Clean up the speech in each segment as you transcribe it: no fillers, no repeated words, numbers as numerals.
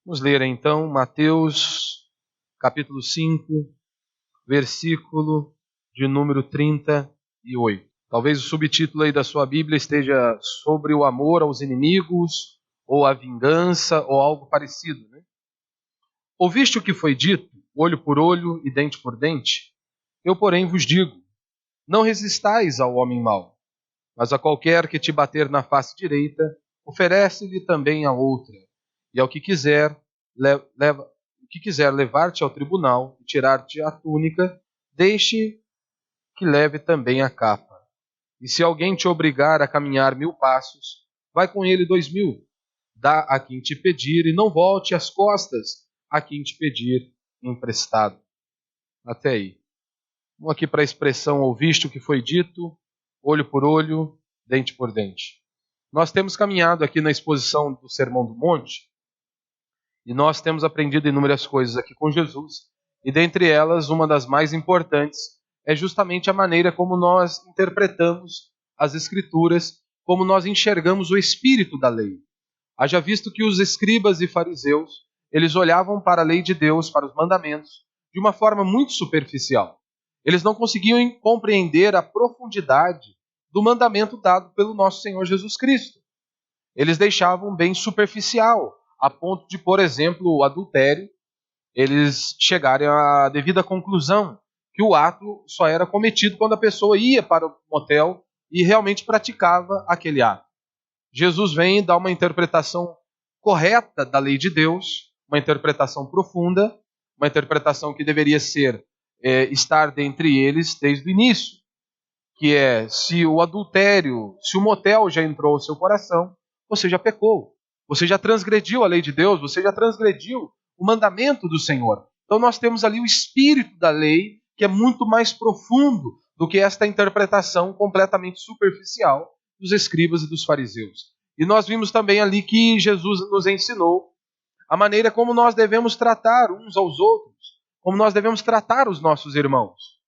Vamos ler então Mateus capítulo 5, versículo de número 38. Talvez o subtítulo aí da sua Bíblia esteja sobre o amor aos inimigos, ou a vingança, ou algo parecido, né? Ouviste o que foi dito, olho por olho e dente por dente? Eu, porém, vos digo, não resistais ao homem mau, mas a qualquer que te bater na face direita, oferece-lhe também a outra, e ao que quiser, levar-te ao tribunal e tirar-te a túnica, deixe que leve também a capa. E se alguém te obrigar a caminhar 1000 passos, vai com ele 2000. Dá a quem te pedir e não volte as costas a quem te pedir emprestado. Até aí. Vamos aqui para a expressão ouviste o que foi dito, olho por olho, dente por dente. Nós temos caminhado aqui na exposição do Sermão do Monte e nós temos aprendido inúmeras coisas aqui com Jesus. E dentre elas, uma das mais importantes é justamente a maneira como nós interpretamos as Escrituras, como nós enxergamos o espírito da lei. Haja visto que os escribas e fariseus, eles olhavam para a lei de Deus, para os mandamentos, de uma forma muito superficial. Eles não conseguiam compreender a profundidade do mandamento dado pelo nosso Senhor Jesus Cristo. Eles deixavam bem superficial, a ponto de, por exemplo, o adultério, eles chegarem à devida conclusão que o ato só era cometido quando a pessoa ia para o motel e realmente praticava aquele ato. Jesus vem e dá uma interpretação correta da lei de Deus, uma interpretação profunda, uma interpretação que deveria estar dentre eles desde o início, que é, se o adultério, se o motel já entrou no seu coração, você já pecou, você já transgrediu a lei de Deus, você já transgrediu o mandamento do Senhor. Então nós temos ali o espírito da lei, que é muito mais profundo do que esta interpretação completamente superficial dos escribas e dos fariseus. E nós vimos também ali que Jesus nos ensinou a maneira como nós devemos tratar uns aos outros, como nós devemos tratar os nossos irmãos.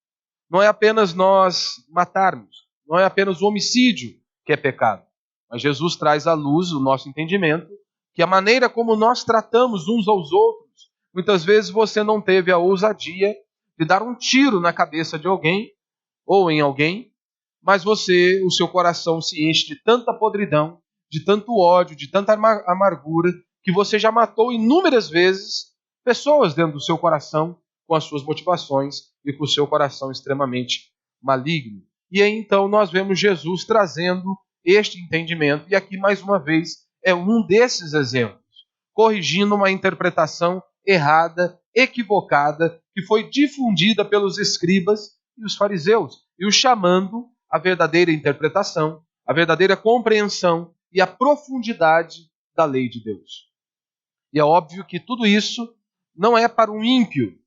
Não é apenas nós matarmos, não é apenas o homicídio que é pecado, mas Jesus traz à luz o nosso entendimento que a maneira como nós tratamos uns aos outros, muitas vezes você não teve a ousadia de dar um tiro na cabeça de alguém ou em alguém, mas o seu coração se enche de tanta podridão, de tanto ódio, de tanta amargura, que você já matou inúmeras vezes pessoas dentro do seu coração com as suas motivações e com o seu coração extremamente maligno. E aí então nós vemos Jesus trazendo este entendimento, e aqui mais uma vez é um desses exemplos, corrigindo uma interpretação errada, equivocada, que foi difundida pelos escribas e os fariseus, e os chamando à verdadeira interpretação, à verdadeira compreensão e à profundidade da lei de Deus. E é óbvio que tudo isso não é para um ímpio,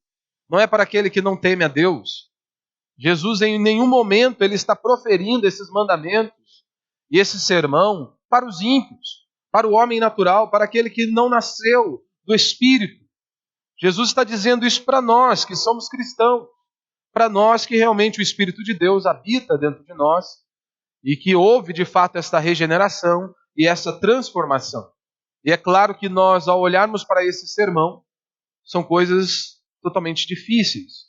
não é para aquele que não teme a Deus. Jesus em nenhum momento ele está proferindo esses mandamentos e esse sermão para os ímpios, para o homem natural, para aquele que não nasceu do Espírito. Jesus está dizendo isso para nós que somos cristãos, para nós que realmente o Espírito de Deus habita dentro de nós e que houve de fato esta regeneração e essa transformação. E é claro que nós, ao olharmos para esse sermão, são coisas totalmente difíceis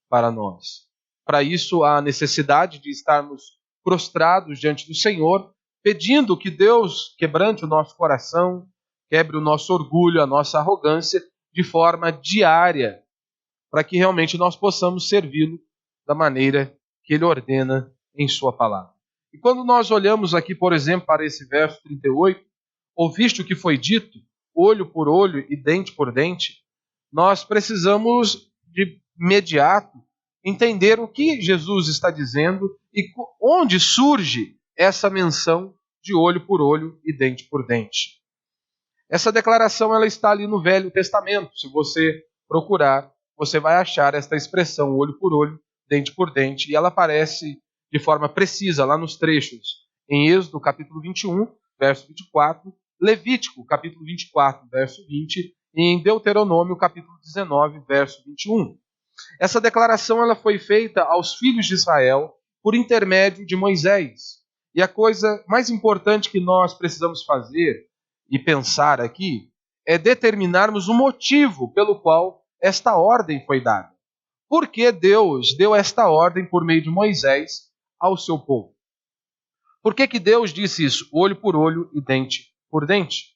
para nós. Para isso, há necessidade de estarmos prostrados diante do Senhor, pedindo que Deus quebrante o nosso coração, quebre o nosso orgulho, a nossa arrogância, de forma diária, para que realmente nós possamos servi-lo da maneira que Ele ordena em Sua palavra. E quando nós olhamos aqui, por exemplo, para esse verso 38, ouviste o que foi dito, olho por olho e dente por dente, nós precisamos de imediato entender o que Jesus está dizendo e onde surge essa menção de olho por olho e dente por dente. Essa declaração ela está ali no Velho Testamento. Se você procurar, você vai achar esta expressão olho por olho, dente por dente, e ela aparece de forma precisa lá nos trechos em Êxodo capítulo 21, verso 24, Levítico capítulo 24, verso 20, e em Deuteronômio capítulo 19, verso 21. Essa declaração ela foi feita aos filhos de Israel por intermédio de Moisés. E a coisa mais importante que nós precisamos fazer e pensar aqui é determinarmos o motivo pelo qual esta ordem foi dada. Por que Deus deu esta ordem por meio de Moisés ao seu povo? Por que Deus disse isso? Olho por olho e dente por dente.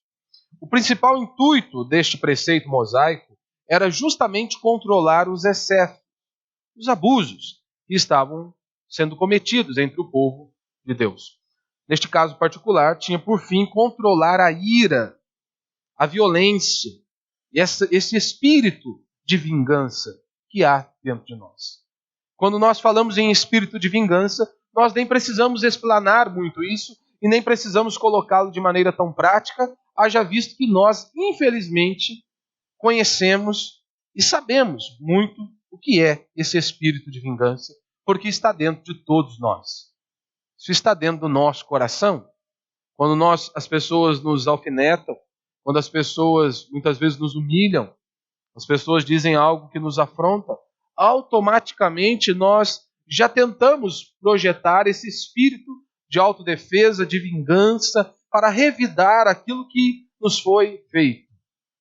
O principal intuito deste preceito mosaico era justamente controlar os excessos, os abusos que estavam sendo cometidos entre o povo de Deus. Neste caso particular, tinha por fim controlar a ira, a violência e esse espírito de vingança que há dentro de nós. Quando nós falamos em espírito de vingança, nós nem precisamos explanar muito isso e nem precisamos colocá-lo de maneira tão prática, haja visto que nós, infelizmente, conhecemos e sabemos muito o que é esse espírito de vingança, porque está dentro de todos nós. Isso está dentro do nosso coração. Quando as pessoas nos alfinetam, quando as pessoas muitas vezes nos humilham, as pessoas dizem algo que nos afronta, automaticamente nós já tentamos projetar esse espírito de autodefesa, de vingança, para revidar aquilo que nos foi feito.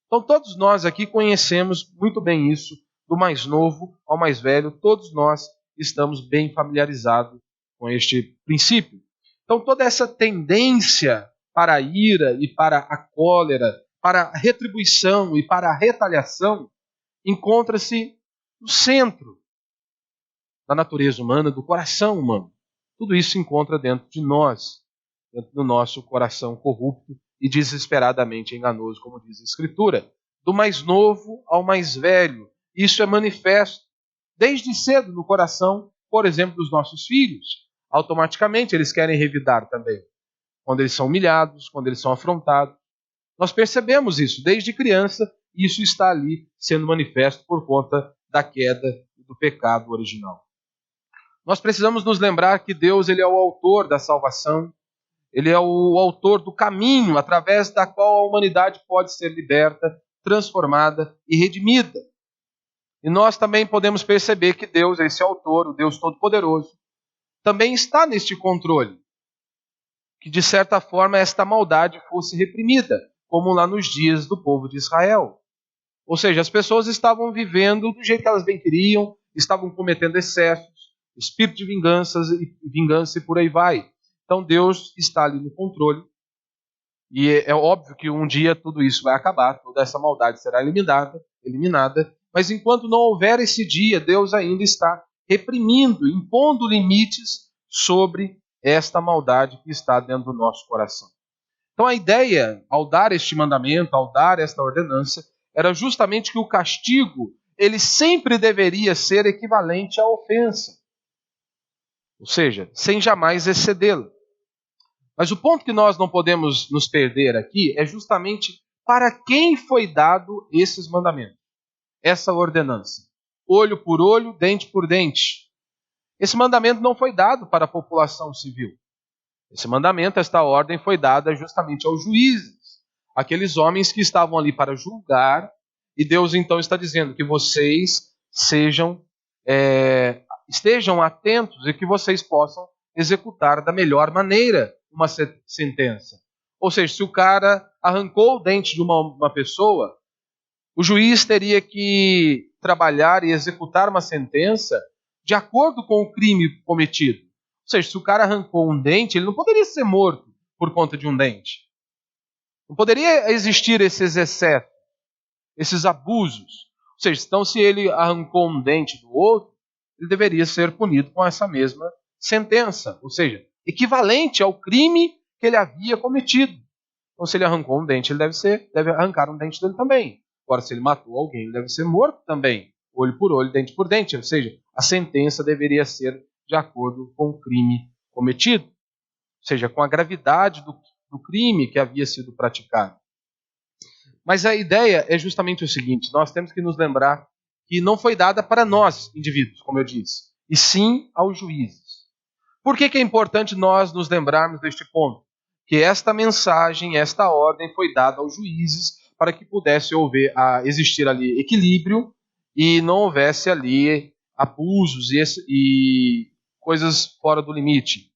Então todos nós aqui conhecemos muito bem isso, do mais novo ao mais velho, todos nós estamos bem familiarizados com este princípio. Então toda essa tendência para a ira e para a cólera, para a retribuição e para a retaliação, encontra-se no centro da natureza humana, do coração humano. Tudo isso se encontra dentro de nós, dentro do nosso coração corrupto e desesperadamente enganoso, como diz a Escritura. Do mais novo ao mais velho. Isso é manifesto desde cedo no coração, por exemplo, dos nossos filhos. Automaticamente eles querem revidar também. Quando eles são humilhados, quando eles são afrontados. Nós percebemos isso desde criança e isso está ali sendo manifesto por conta da queda e do pecado original. Nós precisamos nos lembrar que Deus ele é o autor da salvação, ele é o autor do caminho através da qual a humanidade pode ser liberta, transformada e redimida. E nós também podemos perceber que Deus, esse autor, o Deus Todo-Poderoso, também está neste controle. Que de certa forma esta maldade fosse reprimida, como lá nos dias do povo de Israel. Ou seja, as pessoas estavam vivendo do jeito que elas bem queriam, estavam cometendo excessos, espírito de vingança e por aí vai. Então Deus está ali no controle. E é óbvio que um dia tudo isso vai acabar, toda essa maldade será eliminada, mas enquanto não houver esse dia, Deus ainda está reprimindo, impondo limites sobre esta maldade que está dentro do nosso coração. Então a ideia, ao dar este mandamento, ao dar esta ordenança, era justamente que o castigo, ele sempre deveria ser equivalente à ofensa. Ou seja, sem jamais excedê-la. Mas o ponto que nós não podemos nos perder aqui é justamente para quem foi dado esses mandamentos, essa ordenança. Olho por olho, dente por dente. Esse mandamento não foi dado para a população civil. Esse mandamento, esta ordem foi dada justamente aos juízes, aqueles homens que estavam ali para julgar, e Deus então está dizendo que vocês estejam atentos e que vocês possam executar da melhor maneira uma sentença. Ou seja, se o cara arrancou o dente de uma pessoa, o juiz teria que trabalhar e executar uma sentença de acordo com o crime cometido. Ou seja, se o cara arrancou um dente, ele não poderia ser morto por conta de um dente. Não poderia existir esses excessos, esses abusos. Ou seja, então se ele arrancou um dente do outro, ele deveria ser punido com essa mesma sentença. Ou seja, equivalente ao crime que ele havia cometido. Então se ele arrancou um dente, ele deve arrancar um dente dele também. Agora, se ele matou alguém, ele deve ser morto também. Olho por olho, dente por dente. Ou seja, a sentença deveria ser de acordo com o crime cometido. Ou seja, com a gravidade do crime que havia sido praticado. Mas a ideia é justamente o seguinte, nós temos que nos lembrar que não foi dada para nós, indivíduos, como eu disse, e sim aos juízes. Por que é importante nós nos lembrarmos deste ponto? Que esta mensagem, esta ordem foi dada aos juízes para que pudesse existir ali equilíbrio e não houvesse ali abusos e coisas fora do limite.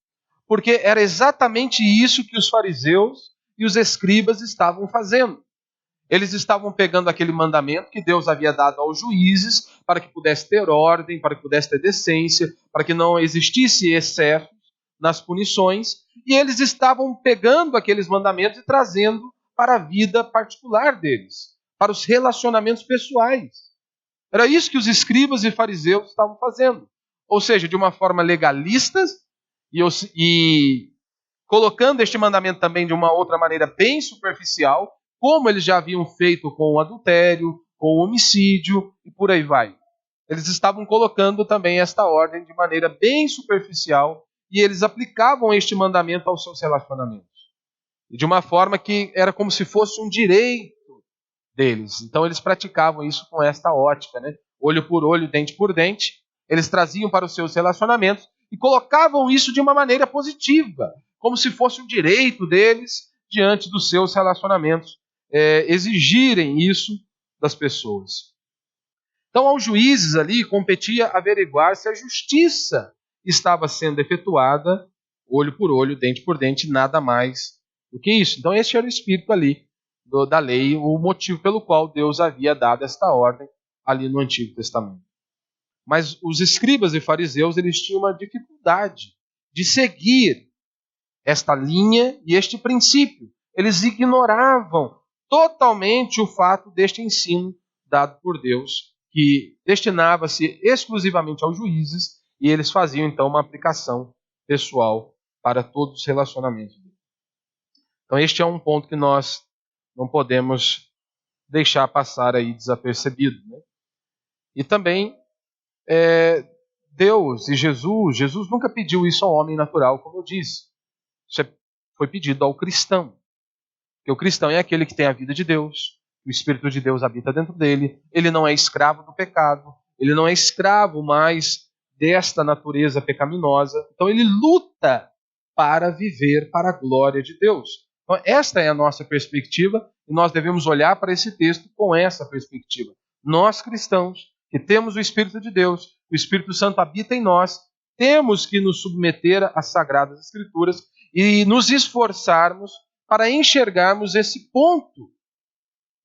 Porque era exatamente isso que os fariseus e os escribas estavam fazendo. Eles estavam pegando aquele mandamento que Deus havia dado aos juízes para que pudesse ter ordem, para que pudesse ter decência, para que não existisse excesso nas punições, e eles estavam pegando aqueles mandamentos e trazendo para a vida particular deles, para os relacionamentos pessoais. Era isso que os escribas e fariseus estavam fazendo. Ou seja, de uma forma legalista e colocando este mandamento também de uma outra maneira bem superficial, como eles já haviam feito com o adultério, com o homicídio e por aí vai. Eles estavam colocando também esta ordem de maneira bem superficial e eles aplicavam este mandamento aos seus relacionamentos. E de uma forma que era como se fosse um direito deles. Então eles praticavam isso com esta ótica, né? Olho por olho, dente por dente. Eles traziam para os seus relacionamentos e colocavam isso de uma maneira positiva, como se fosse um direito deles diante dos seus relacionamentos, exigirem isso das pessoas. Então, aos juízes ali competia averiguar se a justiça estava sendo efetuada, olho por olho, dente por dente, nada mais do que isso. Então, esse era o espírito ali da lei, o motivo pelo qual Deus havia dado esta ordem ali no Antigo Testamento. Mas os escribas e fariseus, eles tinham uma dificuldade de seguir esta linha e este princípio. Eles ignoravam totalmente o fato deste ensino dado por Deus, que destinava-se exclusivamente aos juízes, e eles faziam então uma aplicação pessoal para todos os relacionamentos. Então este é um ponto que nós não podemos deixar passar aí desapercebido, né? E também Deus e Jesus nunca pediu isso ao homem natural, como eu disse. Isso foi pedido ao cristão. Porque o cristão é aquele que tem a vida de Deus, o Espírito de Deus habita dentro dele, ele não é escravo do pecado, ele não é escravo mais desta natureza pecaminosa. Então ele luta para viver para a glória de Deus. Então esta é a nossa perspectiva e nós devemos olhar para esse texto com essa perspectiva. Nós cristãos, que temos o Espírito de Deus, o Espírito Santo habita em nós, temos que nos submeter às Sagradas Escrituras e nos esforçarmos para enxergarmos esse ponto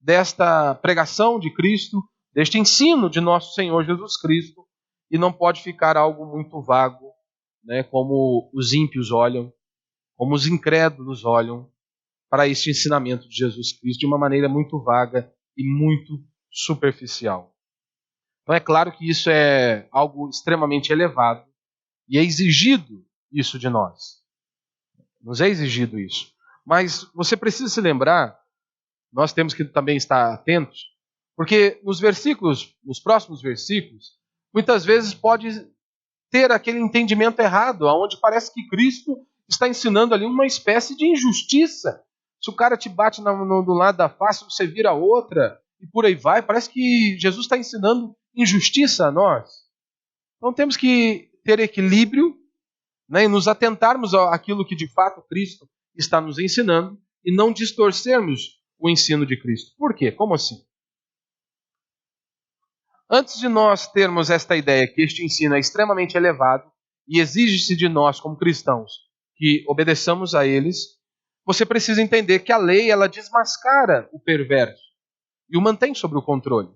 desta pregação de Cristo, deste ensino de nosso Senhor Jesus Cristo, e não pode ficar algo muito vago, né, como os ímpios olham, como os incrédulos olham para este ensinamento de Jesus Cristo de uma maneira muito vaga e muito superficial. Então é claro que isso é algo extremamente elevado e é exigido isso de nós. Nos é exigido isso. Mas você precisa se lembrar, nós temos que também estar atentos, porque nos próximos versículos, muitas vezes pode ter aquele entendimento errado, onde parece que Cristo está ensinando ali uma espécie de injustiça. Se o cara te bate do lado da face, você vira outra, e por aí vai, parece que Jesus está ensinando injustiça a nós. Então temos que ter equilíbrio, né, e nos atentarmos àquilo que de fato Cristo está nos ensinando e não distorcermos o ensino de Cristo. Por quê? Como assim? Antes de nós termos esta ideia que este ensino é extremamente elevado e exige-se de nós como cristãos que obedeçamos a eles, você precisa entender que a lei ela desmascara o perverso e o mantém sob o controle.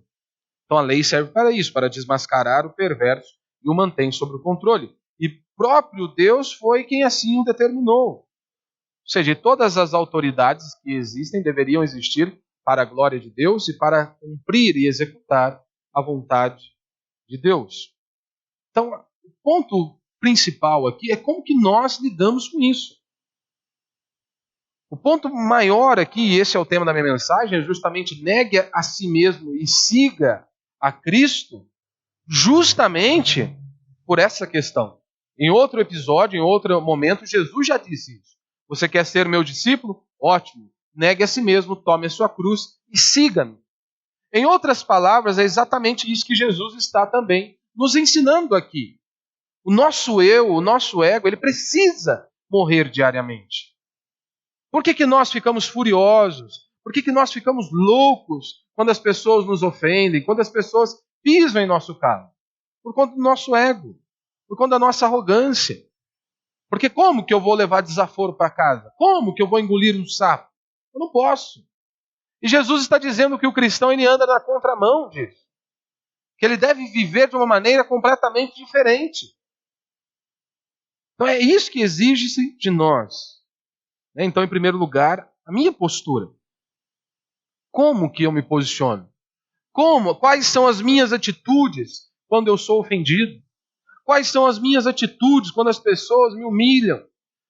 Então a lei serve para isso, para desmascarar o perverso e o mantém sob o controle. E próprio Deus foi quem assim o determinou. Ou seja, todas as autoridades que existem deveriam existir para a glória de Deus e para cumprir e executar a vontade de Deus. Então, o ponto principal aqui é como que nós lidamos com isso. O ponto maior aqui, e esse é o tema da minha mensagem, é justamente negue a si mesmo e siga a Cristo, justamente por essa questão. Em outro episódio, em outro momento, Jesus já disse isso. Você quer ser meu discípulo? Ótimo. Negue a si mesmo, tome a sua cruz e siga-me. Em outras palavras, é exatamente isso que Jesus está também nos ensinando aqui. O nosso eu, o nosso ego, ele precisa morrer diariamente. Por que nós ficamos furiosos? Por que nós ficamos loucos quando as pessoas nos ofendem, quando as pessoas pisam em nosso carro? Por conta do nosso ego, por conta da nossa arrogância. Porque como que eu vou levar desaforo para casa? Como que eu vou engolir um sapo? Eu não posso. E Jesus está dizendo que o cristão ele anda na contramão disso. Que ele deve viver de uma maneira completamente diferente. Então é isso que exige-se de nós. Então, em primeiro lugar, a minha postura. Como que eu me posiciono? Quais são as minhas atitudes quando eu sou ofendido? Quais são as minhas atitudes quando as pessoas me humilham?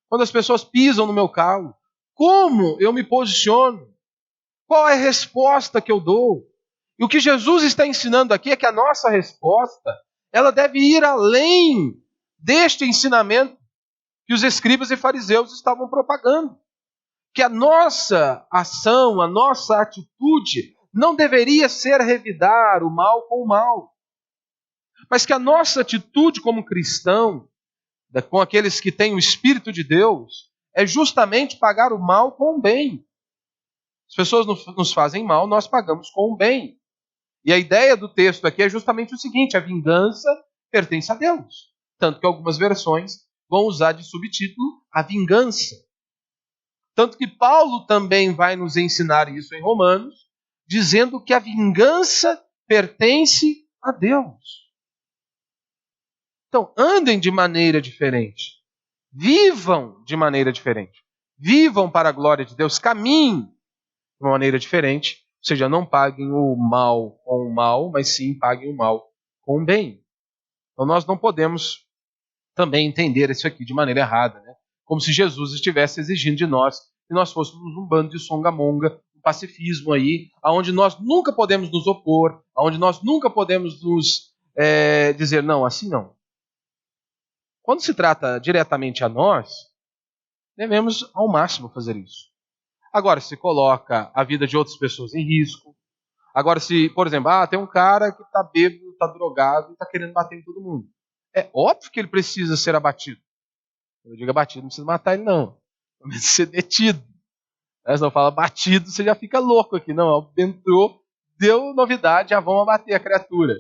Quando as pessoas pisam no meu calo? Como eu me posiciono? Qual é a resposta que eu dou? E o que Jesus está ensinando aqui é que a nossa resposta, ela deve ir além deste ensinamento que os escribas e fariseus estavam propagando. Que a nossa ação, a nossa atitude, não deveria ser revidar o mal com o mal. Mas que a nossa atitude como cristão, com aqueles que têm o Espírito de Deus, é justamente pagar o mal com o bem. As pessoas nos fazem mal, nós pagamos com o bem. E a ideia do texto aqui é justamente o seguinte: a vingança pertence a Deus. Tanto que algumas versões vão usar de subtítulo a vingança. Tanto que Paulo também vai nos ensinar isso em Romanos, dizendo que a vingança pertence a Deus. Então, andem de maneira diferente. Vivam de maneira diferente. Vivam para a glória de Deus. Caminhem de uma maneira diferente. Ou seja, não paguem o mal com o mal, mas sim paguem o mal com o bem. Então, nós não podemos também entender isso aqui de maneira errada, né? Como se Jesus estivesse exigindo de nós que nós fôssemos um bando de songamonga, um pacifismo aí, onde nós nunca podemos nos opor, onde nós nunca podemos nos dizer, não, assim não. Quando se trata diretamente a nós, devemos ao máximo fazer isso. Agora, se coloca a vida de outras pessoas em risco, agora se, por exemplo, tem um cara que está bêbado, está drogado e está querendo bater em todo mundo. É óbvio que ele precisa ser abatido. Quando eu digo abatido, não precisa matar ele não. Precisa ser detido. Se não fala batido, você já fica louco aqui. Não, entrou, deu novidade, já vão abater a criatura.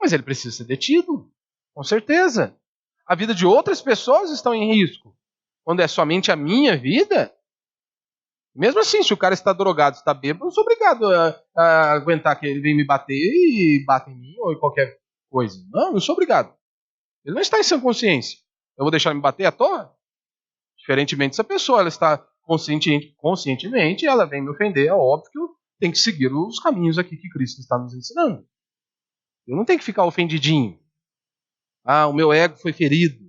Mas ele precisa ser detido, com certeza. A vida de outras pessoas estão em risco. Quando é somente a minha vida, mesmo assim, se o cara está drogado, está bêbado, eu não sou obrigado a aguentar que ele venha me bater e bata em mim ou em qualquer coisa. Não sou obrigado. Ele não está em sã consciência. Eu vou deixar ele me bater à toa? Diferentemente dessa pessoa, ela está conscientemente, ela vem me ofender, é óbvio que eu tenho que seguir os caminhos aqui que Cristo está nos ensinando. Eu não tenho que ficar ofendidinho. O meu ego foi ferido,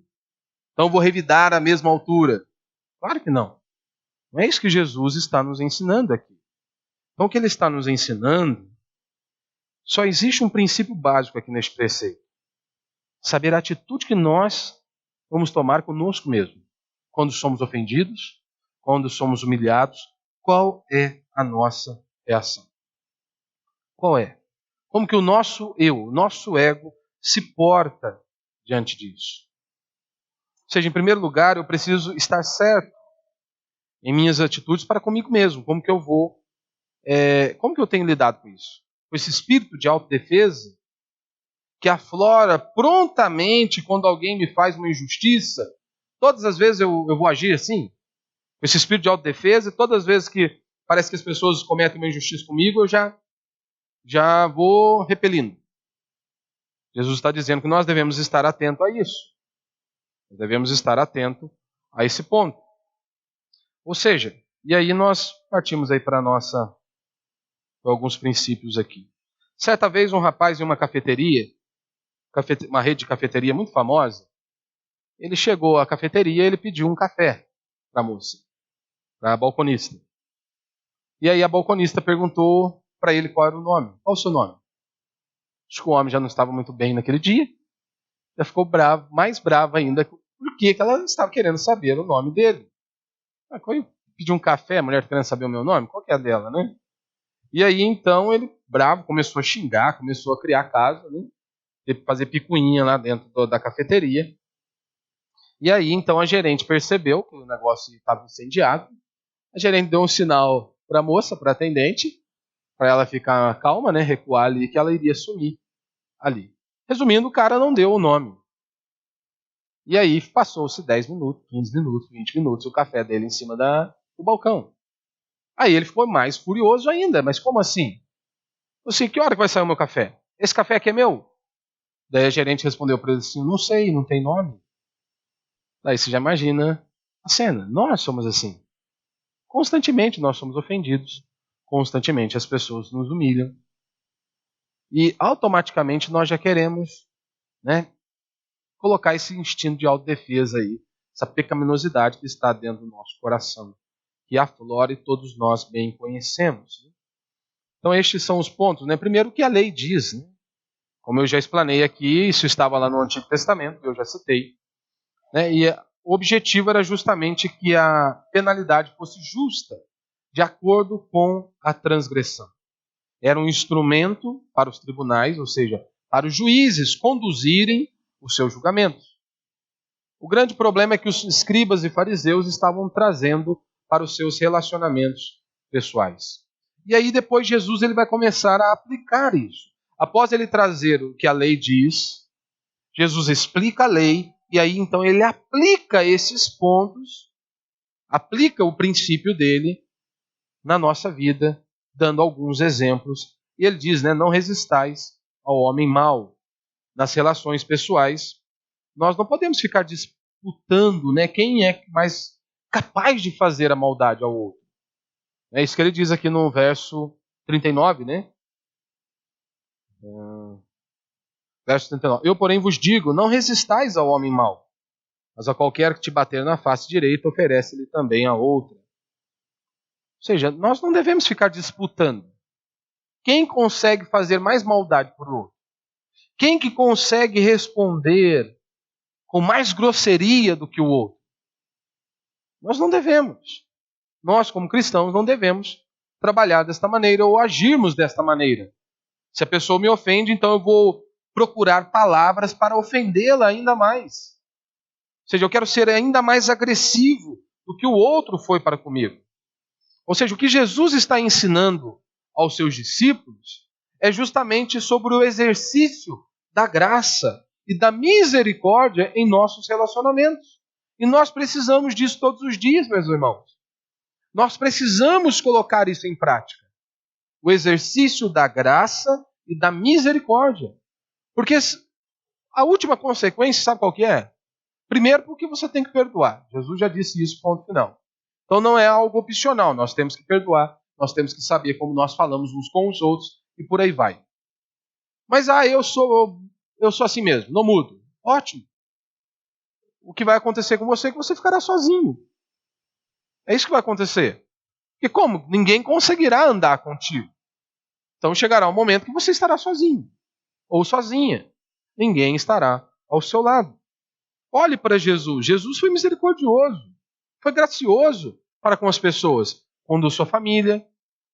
então eu vou revidar à mesma altura. Claro que não. Não é isso que Jesus está nos ensinando aqui. Então o que ele está nos ensinando, só existe um princípio básico aqui neste preceito. Saber a atitude que nós vamos tomar conosco mesmo. Quando somos ofendidos, quando somos humilhados, qual é a nossa reação? Qual é? Como que o nosso eu, o nosso ego, se porta diante disso? Ou seja, em primeiro lugar, eu preciso estar certo em minhas atitudes para comigo mesmo. Como que eu tenho lidado com isso? Com esse espírito de autodefesa que aflora prontamente quando alguém me faz uma injustiça. Todas as vezes eu vou agir assim, com esse espírito de autodefesa, e todas as vezes que parece que as pessoas cometem uma injustiça comigo, eu já vou repelindo. Jesus está dizendo que nós devemos estar atentos a isso. Nós devemos estar atentos a esse ponto. Ou seja, e aí nós partimos aí para alguns princípios aqui. Certa vez um rapaz em uma cafeteria, uma rede de cafeteria muito famosa, ele chegou à cafeteria e ele pediu um café para a moça, para a balconista. E aí a balconista perguntou para ele qual era o nome. Qual o seu nome? Acho que o homem já não estava muito bem naquele dia. Já ficou bravo, mais bravo ainda, porque ela estava querendo saber o nome dele. Quando eu pedi um café, a mulher querendo saber o meu nome, qual que é a dela, né? E aí então ele, bravo, começou a xingar, começou a criar caso, né? Teve que fazer picuinha lá dentro da cafeteria. E aí então a gerente percebeu que o negócio estava incendiado. A gerente deu um sinal para a moça, para a atendente, para ela ficar calma, né? Recuar ali, que ela iria sumir ali. Resumindo, o cara não deu o nome. E aí passou-se 10 minutos, 15 minutos, 20 minutos, o café dele em cima do balcão. Aí ele ficou mais furioso ainda. Mas como assim? Assim, que hora que vai sair o meu café? Esse café aqui é meu? Daí a gerente respondeu para ele assim, não sei, não tem nome. Daí você já imagina a cena. Nós somos assim. Constantemente nós somos ofendidos. Constantemente as pessoas nos humilham. E automaticamente nós já queremos, né, colocar esse instinto de autodefesa aí, essa pecaminosidade que está dentro do nosso coração, que aflora e todos nós bem conhecemos. Então estes são os pontos, né? Primeiro, o que a lei diz, né? Como eu já explanei aqui, isso estava lá no Antigo Testamento, eu já citei, né? E o objetivo era justamente que a penalidade fosse justa, de acordo com a transgressão. Era um instrumento para os tribunais, ou seja, para os juízes conduzirem os seus julgamentos. O grande problema é que os escribas e fariseus estavam trazendo para os seus relacionamentos pessoais. E aí depois Jesus ele vai começar a aplicar isso. Após ele trazer o que a lei diz, Jesus explica a lei e aí então ele aplica esses pontos, aplica o princípio dele na nossa vida, dando alguns exemplos. E ele diz, né, não resistais ao homem mau. Nas relações pessoais, nós não podemos ficar disputando, né, quem é mais capaz de fazer a maldade ao outro. É isso que ele diz aqui no verso 39, né? Verso 39. Eu, porém, vos digo, não resistais ao homem mau, mas a qualquer que te bater na face direita, oferece-lhe também a outra. Ou seja, nós não devemos ficar disputando. Quem consegue fazer mais maldade por outro? Quem que consegue responder com mais grosseria do que o outro? Nós não devemos. Nós, como cristãos, não devemos trabalhar desta maneira ou agirmos desta maneira. Se a pessoa me ofende, então eu vou procurar palavras para ofendê-la ainda mais. Ou seja, eu quero ser ainda mais agressivo do que o outro foi para comigo. Ou seja, o que Jesus está ensinando aos seus discípulos é justamente sobre o exercício da graça e da misericórdia em nossos relacionamentos. E nós precisamos disso todos os dias, meus irmãos. Nós precisamos colocar isso em prática. O exercício da graça e da misericórdia. Porque a última consequência, sabe qual que é? Primeiro, porque você tem que perdoar. Jesus já disse isso, ponto final. Então não é algo opcional, nós temos que perdoar, nós temos que saber como nós falamos uns com os outros e por aí vai. Mas eu sou assim mesmo, não mudo. Ótimo. O que vai acontecer com você é que você ficará sozinho. É isso que vai acontecer. Porque como? Ninguém conseguirá andar contigo. Então chegará um momento que você estará sozinho. Ou sozinha. Ninguém estará ao seu lado. Olhe para Jesus. Jesus foi misericordioso. Foi gracioso para com as pessoas. Com a sua família.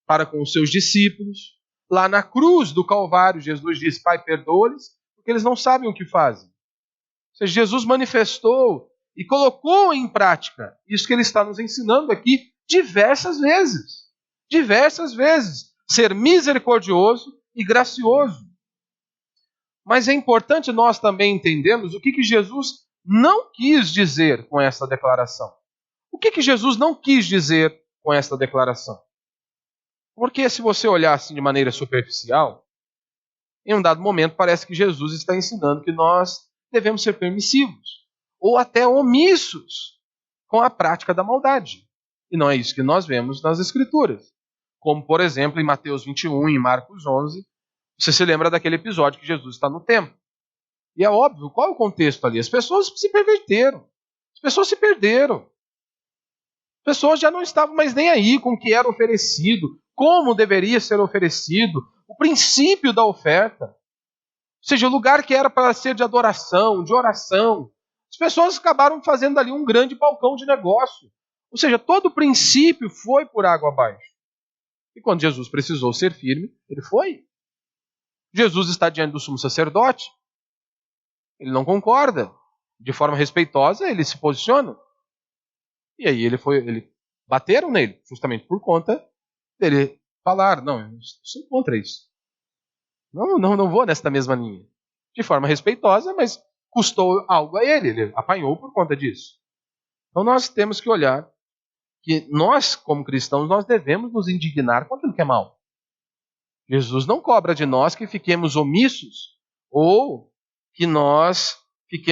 Para com os seus discípulos. Lá na cruz do Calvário, Jesus disse, Pai, perdoa-lhes, porque eles não sabem o que fazem. Ou seja, Jesus manifestou e colocou em prática isso que ele está nos ensinando aqui diversas vezes. Diversas vezes. Ser misericordioso e gracioso. Mas é importante nós também entendermos o que Jesus não quis dizer com essa declaração. O que Jesus não quis dizer com essa declaração? Porque se você olhar assim de maneira superficial, em um dado momento parece que Jesus está ensinando que nós devemos ser permissivos ou até omissos com a prática da maldade. E não é isso que nós vemos nas Escrituras. Como, por exemplo, em Mateus 21 e em Marcos 11, você se lembra daquele episódio que Jesus está no templo. E é óbvio, qual é o contexto ali? As pessoas se perverteram. As pessoas se perderam. As pessoas já não estavam mais nem aí com o que era oferecido, como deveria ser oferecido, o princípio da oferta. Ou seja, o lugar que era para ser de adoração, de oração. As pessoas acabaram fazendo ali um grande balcão de negócio. Ou seja, todo o princípio foi por água abaixo. E quando Jesus precisou ser firme, ele foi. Jesus está diante do sumo sacerdote. Ele não concorda. De forma respeitosa, ele se posiciona. E aí ele bateram nele, justamente por conta dele falar, não, eu sou contra isso. Não vou nesta mesma linha. De forma respeitosa, mas custou algo a ele apanhou por conta disso. Então nós temos que olhar que nós, como cristãos, nós devemos nos indignar com aquilo que é mal. Jesus não cobra de nós que fiquemos omissos ou que nós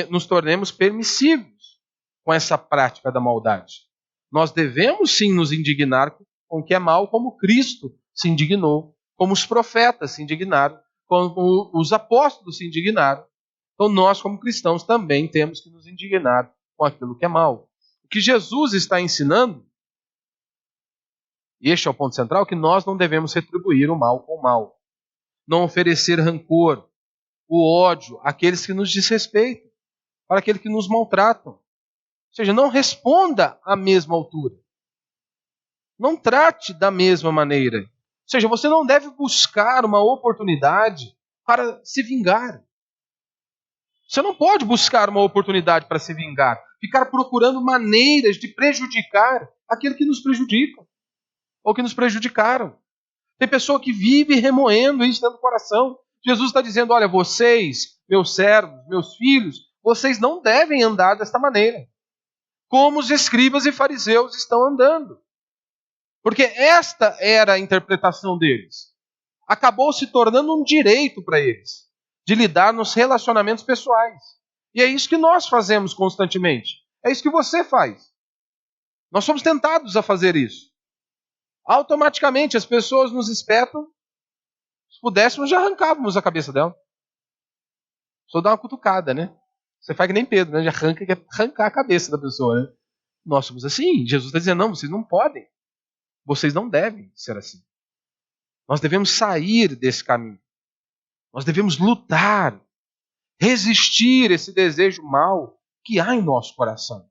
nos tornemos permissivos com essa prática da maldade. Nós devemos sim nos indignar com o que é mal, como Cristo se indignou, como os profetas se indignaram, como os apóstolos se indignaram. Então nós, como cristãos, também temos que nos indignar com aquilo que é mal. O que Jesus está ensinando, e este é o ponto central, que nós não devemos retribuir o mal com o mal. Não oferecer rancor, o ódio àqueles que nos desrespeitam, para aqueles que nos maltratam. Ou seja, não responda à mesma altura. Não trate da mesma maneira. Ou seja, você não deve buscar uma oportunidade para se vingar. Você não pode buscar uma oportunidade para se vingar. Ficar procurando maneiras de prejudicar aquele que nos prejudica. Ou que nos prejudicaram. Tem pessoa que vive remoendo isso dentro do coração. Jesus está dizendo, olha, vocês, meus servos, meus filhos, vocês não devem andar desta maneira. Como os escribas e fariseus estão andando. Porque esta era a interpretação deles. Acabou se tornando um direito para eles de lidar nos relacionamentos pessoais. E é isso que nós fazemos constantemente. É isso que você faz. Nós somos tentados a fazer isso. Automaticamente as pessoas nos espetam. Se pudéssemos, já arrancávamos a cabeça dela. Só dar uma cutucada, né? Você faz que nem Pedro, né? Já quer arrancar a cabeça da pessoa, né? Nós somos assim. Jesus está dizendo, não, vocês não podem. Vocês não devem ser assim. Nós devemos sair desse caminho. Nós devemos lutar, resistir esse desejo mau que há em nosso coração.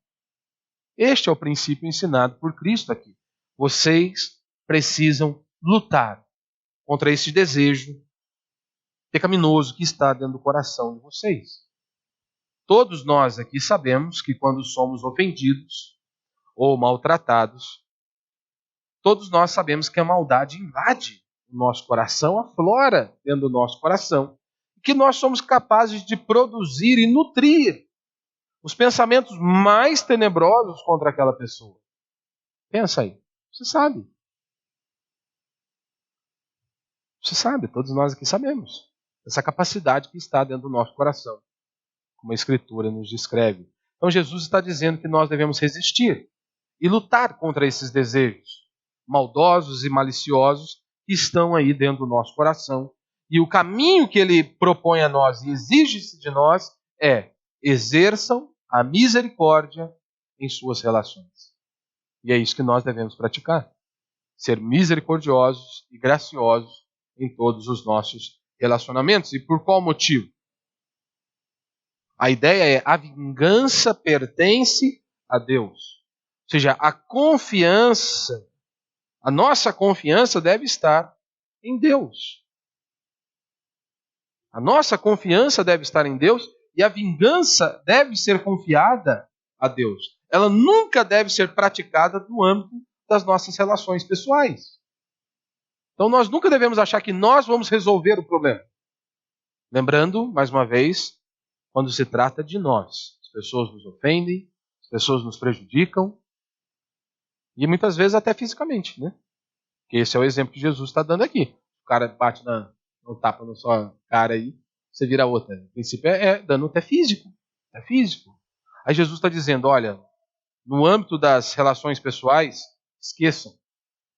Este é o princípio ensinado por Cristo aqui. Vocês precisam lutar contra esse desejo pecaminoso que está dentro do coração de vocês. Todos nós aqui sabemos que quando somos ofendidos ou maltratados, todos nós sabemos que a maldade invade o nosso coração, aflora dentro do nosso coração, e que nós somos capazes de produzir e nutrir os pensamentos mais tenebrosos contra aquela pessoa. Pensa aí, você sabe. Você sabe, todos nós aqui sabemos. Essa capacidade que está dentro do nosso coração, como a Escritura nos descreve. Então Jesus está dizendo que nós devemos resistir e lutar contra esses desejos maldosos e maliciosos que estão aí dentro do nosso coração. E o caminho que ele propõe a nós e exige de nós é: exerçam a misericórdia em suas relações. E é isso que nós devemos praticar. Ser misericordiosos e graciosos em todos os nossos relacionamentos. E por qual motivo? A ideia é: a vingança pertence a Deus. Ou seja, a confiança, a nossa confiança deve estar em Deus. A nossa confiança deve estar em Deus e a vingança deve ser confiada a Deus. Ela nunca deve ser praticada no âmbito das nossas relações pessoais. Então nós nunca devemos achar que nós vamos resolver o problema. Lembrando, mais uma vez, quando se trata de nós. As pessoas nos ofendem, as pessoas nos prejudicam, e muitas vezes até fisicamente, né? Que esse é o exemplo que Jesus está dando aqui. O cara bate no tapa na sua cara aí, você vira outra. O princípio é dano até físico. É físico. Aí Jesus está dizendo, olha, no âmbito das relações pessoais, esqueçam.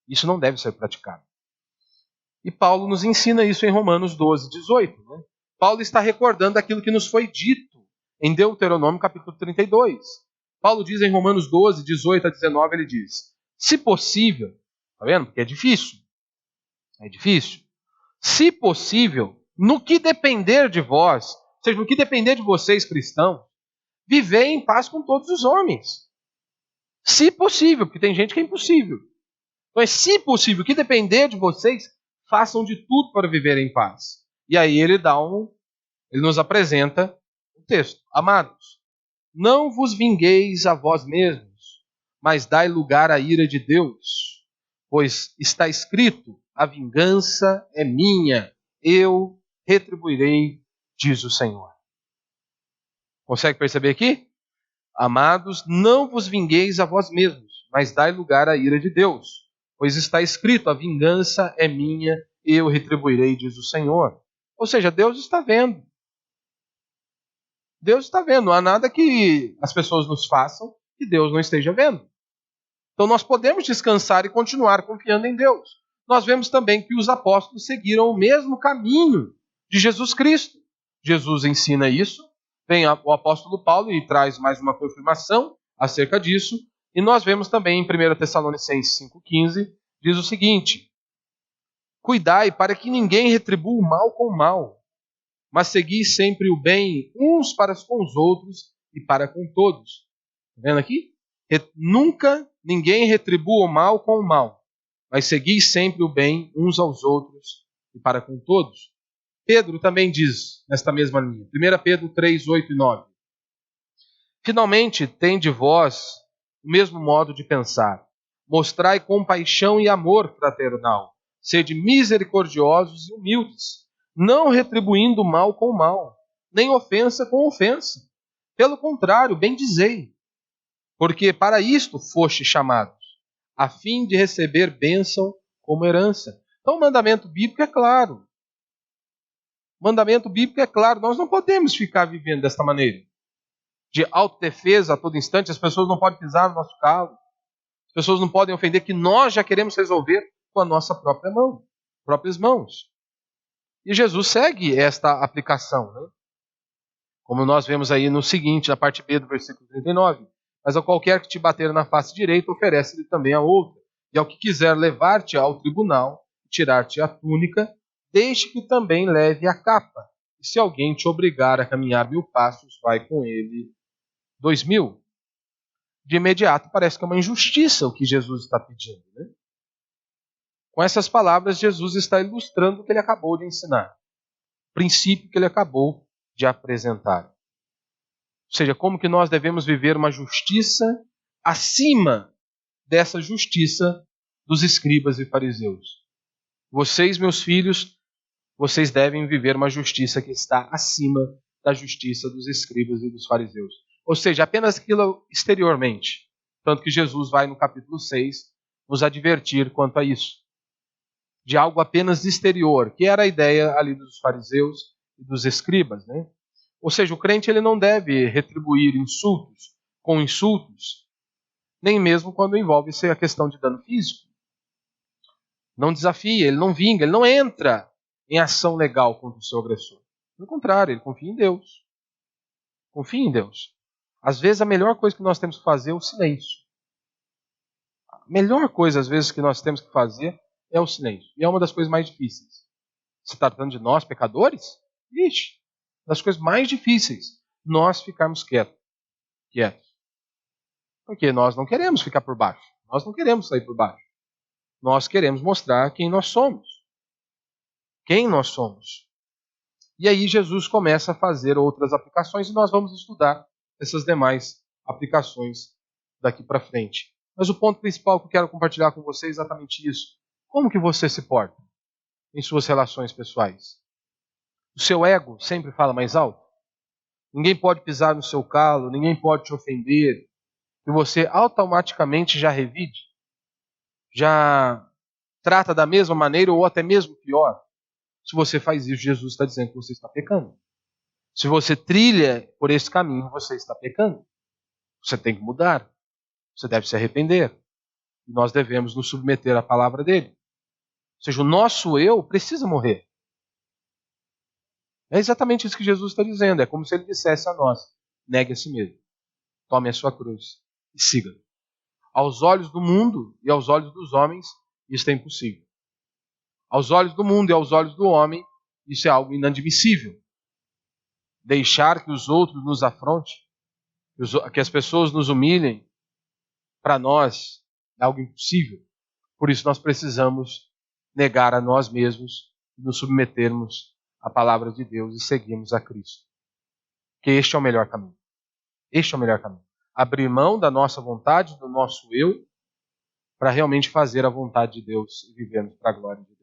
Isso não deve ser praticado. E Paulo nos ensina isso em Romanos 12, 18. Né? Paulo está recordando aquilo que nos foi dito em Deuteronômio capítulo 32. Paulo diz em Romanos 12, 18 a 19, ele diz, se possível, está vendo? Porque é difícil. É difícil. Se possível, no que depender de vós, ou seja, no que depender de vocês cristãos, vivei em paz com todos os homens. Se possível, porque tem gente que é impossível. Mas se possível, o que depender de vocês, façam de tudo para viver em paz. E aí ele nos apresenta o texto. Amados, não vos vingueis a vós mesmos, mas dai lugar à ira de Deus, pois está escrito, a vingança é minha, eu retribuirei, diz o Senhor. Consegue perceber aqui? Amados, não vos vingueis a vós mesmos, mas dai lugar à ira de Deus. Pois está escrito, a vingança é minha, eu retribuirei, diz o Senhor. Ou seja, Deus está vendo. Deus está vendo. Não há nada que as pessoas nos façam que Deus não esteja vendo. Então nós podemos descansar e continuar confiando em Deus. Nós vemos também que os apóstolos seguiram o mesmo caminho de Jesus Cristo. Jesus ensina isso. Vem o apóstolo Paulo e traz mais uma confirmação acerca disso. E nós vemos também em 1 Tessalonicenses 5,15, diz o seguinte: cuidai para que ninguém retribua o mal com o mal, mas segui sempre o bem uns para com os outros e para com todos. Está vendo aqui? Nunca ninguém retribua o mal com o mal, mas segui sempre o bem uns aos outros e para com todos. Pedro também diz nesta mesma linha, 1 Pedro 3, 8 e 9. Finalmente, tende vós o mesmo modo de pensar. Mostrai compaixão e amor fraternal. Sede misericordiosos e humildes, não retribuindo mal com mal, nem ofensa com ofensa. Pelo contrário, bendizei, porque para isto foste chamados, a fim de receber bênção como herança. Então o mandamento bíblico é claro. O mandamento bíblico é claro. Nós não podemos ficar vivendo desta maneira. De autodefesa a todo instante, as pessoas não podem pisar no nosso calo. As pessoas não podem ofender, que nós já queremos resolver com a nossa próprias mãos. E Jesus segue esta aplicação, né? Como nós vemos aí no seguinte, na parte B do versículo 39. Mas a qualquer que te bater na face direita, oferece-lhe também a outra. E ao que quiser levar-te ao tribunal, tirar-te a túnica, deixe que também leve a capa. E se alguém te obrigar a caminhar 1000 passos, vai com ele 2000. De imediato parece que é uma injustiça o que Jesus está pedindo, né? Com essas palavras, Jesus está ilustrando o que ele acabou de ensinar. O princípio que ele acabou de apresentar. Ou seja, como que nós devemos viver uma justiça acima dessa justiça dos escribas e fariseus. Vocês, meus filhos, vocês devem viver uma justiça que está acima da justiça dos escribas e dos fariseus. Ou seja, apenas aquilo exteriormente. Tanto que Jesus vai no capítulo 6 nos advertir quanto a isso. De algo apenas exterior, que era a ideia ali dos fariseus e dos escribas, né? Ou seja, o crente ele não deve retribuir insultos com insultos, nem mesmo quando envolve-se a questão de dano físico. Não desafia, ele não vinga, ele não entra em ação legal contra o seu agressor. Pelo contrário, ele confia em Deus. Confia em Deus. Às vezes a melhor coisa que nós temos que fazer é o silêncio. A melhor coisa, às vezes, que nós temos que fazer é o silêncio. E é uma das coisas mais difíceis. Se tratando de nós, pecadores, ixi, das coisas mais difíceis, nós ficarmos quietos. Porque nós não queremos ficar por baixo. Nós não queremos sair por baixo. Nós queremos mostrar quem nós somos. Quem nós somos. E aí Jesus começa a fazer outras aplicações e nós vamos estudar essas demais aplicações daqui para frente. Mas o ponto principal que eu quero compartilhar com você é exatamente isso. Como que você se porta em suas relações pessoais? O seu ego sempre fala mais alto? Ninguém pode pisar no seu calo, ninguém pode te ofender, e você automaticamente já revide? Já trata da mesma maneira ou até mesmo pior? Se você faz isso, Jesus está dizendo que você está pecando. Se você trilha por esse caminho, você está pecando. Você tem que mudar. Você deve se arrepender. E nós devemos nos submeter à palavra dele. Ou seja, o nosso eu precisa morrer. É exatamente isso que Jesus está dizendo. É como se ele dissesse a nós: negue a si mesmo. Tome a sua cruz e siga. Aos olhos do mundo e aos olhos dos homens, isso é impossível. Aos olhos do mundo e aos olhos do homem, isso é algo inadmissível. Deixar que os outros nos afrontem, que as pessoas nos humilhem, para nós é algo impossível. Por isso nós precisamos negar a nós mesmos e nos submetermos à palavra de Deus e seguirmos a Cristo. Que este é o melhor caminho. Este é o melhor caminho. Abrir mão da nossa vontade, do nosso eu, para realmente fazer a vontade de Deus e vivermos para a glória de Deus.